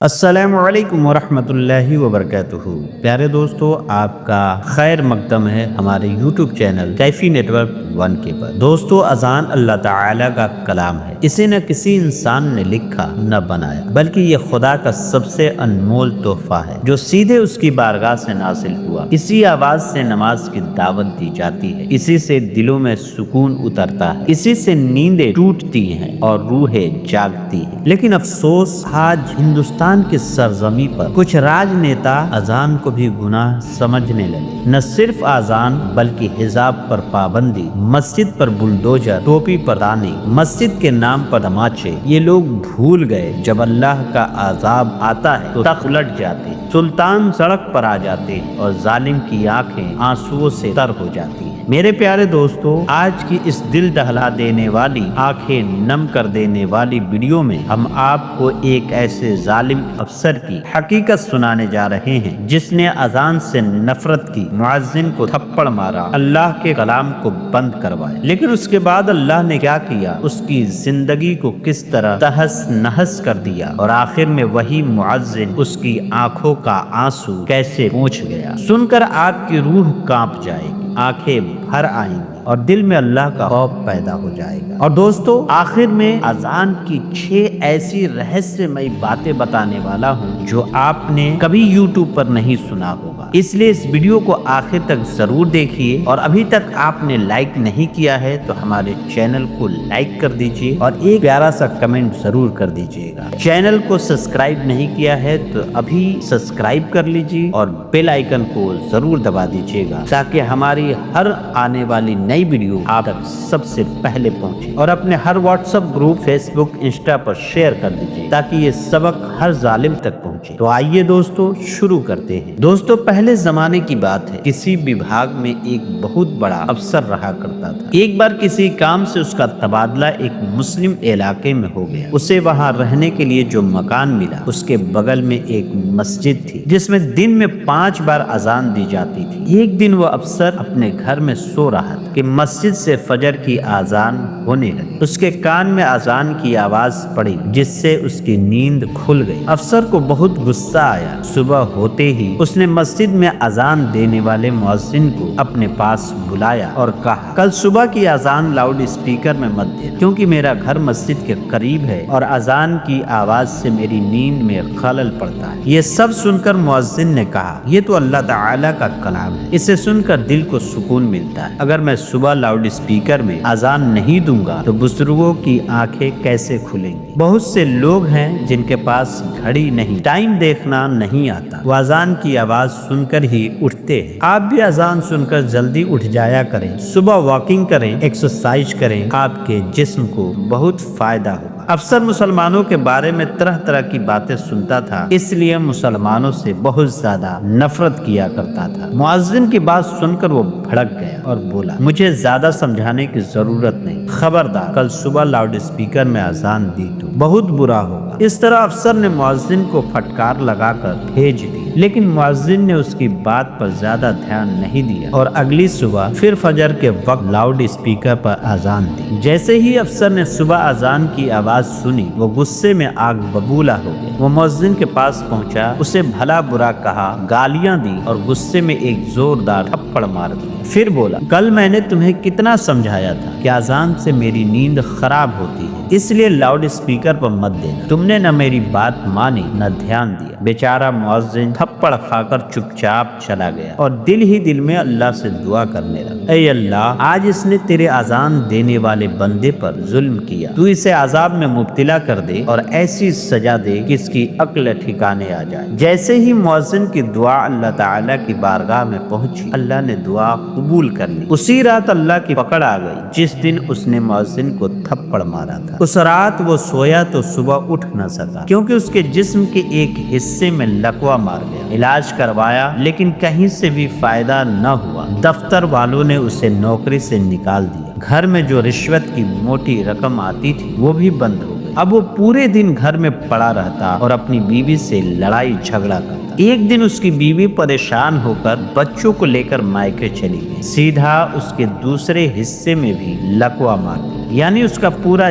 السلام علیکم ورحمۃ اللہ وبرکاتہ۔ پیارے دوستو، آپ کا خیر مقدم ہے ہمارے یوٹیوب چینل کیفی نیٹ ورک 1 کے پر۔ دوستو، اذان اللہ تعالی کا کلام ہے۔ اسے نہ کسی انسان نے لکھا نہ بنایا، بلکہ یہ خدا کا سب سے انمول تحفہ ہے جو سیدھے اس کی بارگاہ سے نازل ہوا۔ اسی آواز سے نماز کی دعوت دی جاتی ہے، اسی سے دلوں میں سکون اترتا ہے، اسی سے نیندیں ٹوٹتی ہیں اور روحیں جاگتی ہیں۔ لیکن افسوس، آج ہندوستان کی سرزمین پر کچھ راجنیتا اذان کو بھی گناہ سمجھنے لگے۔ نہ صرف اذان بلکہ حجاب پر پابندی، مسجد پر بلڈوزر، ٹوپی پر تانے، مسجد کے نام پر تماچے۔ یہ لوگ بھول گئے جب اللہ کا عذاب آتا ہے تو تخت الٹ جاتے ہیں، سلطان سڑک پر آ جاتے ہیں اور ظالم کی آنکھیں آنسوؤں سے تر ہو جاتی ہیں۔ میرے پیارے دوستو، آج کی اس دل دہلا دینے والی، آنکھیں نم کر دینے والی ویڈیو میں ہم آپ کو ایک ایسے ظالم افسر کی حقیقت سنانے جا رہے ہیں جس نے اذان سے نفرت کی، مؤذن کو تھپڑ مارا، اللہ کے کلام کو بند کروایا۔ لیکن اس کے بعد اللہ نے کیا کیا، اس کی زندگی کو کس طرح تہس نہس کر دیا، اور آخر میں وہی مؤذن اس کی آنکھوں کا آنسو کیسے پوچھ گیا۔ سن کر آپ کی روح کانپ جائے گی، آنکھیں بھر آئیں گی اور دل میں اللہ کا خوف پیدا ہو جائے گا۔ اور دوستو، آخر میں اذان کی 6 ایسی رہسیہمئی باتیں بتانے والا ہوں جو آپ نے کبھی یوٹیوب پر نہیں سنا ہوگا۔ اس لیے اس ویڈیو کو آخر تک ضرور دیکھیے، اور ابھی تک آپ نے لائک نہیں کیا ہے تو ہمارے چینل کو لائک کر دیجیے اور ایک پیارا سا کمنٹ ضرور کر دیجیے گا۔ چینل کو سبسکرائب نہیں کیا ہے تو ابھی سبسکرائب کر لیجیے اور بیل آئیکن کو ضرور دبا دیجیے گا تاکہ ہماری ہر آنے والی نئی ویڈیو آپ تک سب سے پہلے پہنچے، اور اپنے ہر واٹس ایپ گروپ، فیس بک، انسٹا پر شیئر کر دیجیے تاکہ یہ سبق ہر ظالم تک پہنچے۔ تو آئیے دوستو، شروع کرتے ہیں۔ دوستو، پہلے زمانے کی بات ہے، کسی وبھاگ میں ایک بہت بڑا افسر رہا کرتا تھا۔ ایک بار کسی کام سے اس کا تبادلہ ایک مسلم علاقے میں ہو گیا۔ اسے وہاں رہنے کے لیے جو مکان ملا، اس کے بغل میں ایک مسجد تھی جس میں دن میں 5 بار اذان دی جاتی تھی۔ ایک دن وہ افسر اپنے گھر میں سو رہا تھا کہ مسجد سے فجر کی اذان ہونے لگی۔ اس کے کان میں اذان کی آواز پڑی جس سے اس کی نیند کھل گئی۔ افسر کو بہت غصہ آیا۔ صبح ہوتے ہی اس نے مسجد میں اذان دینے والے مؤذن کو اپنے پاس بلایا اور کہا، کل صبح کی اذان لاؤڈ اسپیکر میں مت دینا، کیونکہ میرا گھر مسجد کے قریب ہے اور اذان کی آواز سے میری نیند میں خلل پڑتا ہے۔ یہ سب سن کر مؤذن نے کہا، یہ تو اللہ تعالی کا کلام ہے، اسے سن کر دل کو سکون ملتا ہے۔ اگر میں صبح لاؤڈ اسپیکر میں اذان نہیں دوں گا تو بزرگوں کی آنکھیں کیسے کھلیں گی؟ بہت سے لوگ ہیں جن کے پاس گھڑی نہیں، ٹائم دیکھنا نہیں آتا، وہ اذان کی آواز سن کر ہی اٹھتے ہیں۔ آپ بھی اذان سن کر جلدی اٹھ جایا کریں، صبح واکنگ کریں، ایکسرسائز کریں، آپ کے جسم کو بہت فائدہ ہوگا۔ افسر مسلمانوں کے بارے میں طرح طرح کی باتیں سنتا تھا، اس لیے مسلمانوں سے بہت زیادہ نفرت کیا کرتا تھا۔ مؤذن کی بات سن کر وہ بھڑک گیا اور بولا، مجھے زیادہ سمجھانے کی ضرورت نہیں، خبردار کل صبح لاؤڈ اسپیکر میں اذان دی تو بہت برا ہوگا۔ اس طرح افسر نے مؤذن کو پھٹکار لگا کر بھیج دی، لیکن مؤذن نے اس کی بات پر زیادہ دھیان نہیں دیا اور اگلی صبح پھر فجر کے وقت لاؤڈ اسپیکر پر اذان دی۔ جیسے ہی افسر نے صبح اذان کی آواز سنی، وہ غصے میں آگ ببولا ہو گیا۔ وہ مؤذن کے پاس پہنچا، اسے بھلا برا کہا، گالیاں دی اور غصے میں ایک زوردار تھپڑ مار دیا۔ پھر بولا، کل میں نے تمہیں کتنا سمجھایا تھا کہ اذان سے میری نیند خراب ہوتی ہے، اس لیے لاؤڈ اسپیکر پر مت دینا، تم نے نہ میری بات مانی نہ دھیان دیا۔ بیچارہ مؤذن تھپڑ کھا کر چپ چاپ چلا گیا اور دل ہی دل میں اللہ سے دعا کرنے لگا، اے اللہ، آج اس نے تیرے اذان دینے والے بندے پر ظلم کیا، تو اسے عذاب میں مبتلا کر دے اور ایسی سزا دے کہ اس کی عقل ٹھکانے آ جائے۔ جیسے ہی مؤذن کی دعا اللہ تعالی کی بارگاہ میں پہنچی، اللہ نے دعا قبول کر لی۔ اسی رات اللہ کی پکڑ آ گئی جس دن اس نے مؤذن کو تھپڑ مارا تھا۔ اس رات وہ سویا تو صبح اٹھ نہ سکا کیونکہ اس کے جسم کے ایک حصے میں لکوا مار گیا۔ علاج کروایا لیکن کہیں سے بھی فائدہ نہ ہوا۔ دفتر والوں نے اسے نوکری سے نکال دیا۔ گھر میں جو رشوت کی موٹی رقم آتی تھی وہ بھی بند ہو گئی۔ اب وہ پورے دن گھر میں پڑا رہتا اور اپنی بیوی سے لڑائی جھگڑا کرتا۔ ایک دن اس کی بیوی پریشان ہو کر بچوں کو لے کر مائکے چلی گئی۔ سیدھا اس کے دوسرے حصے میں بھی لکوا مار دیا، یعنی اس کا پورا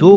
2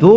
2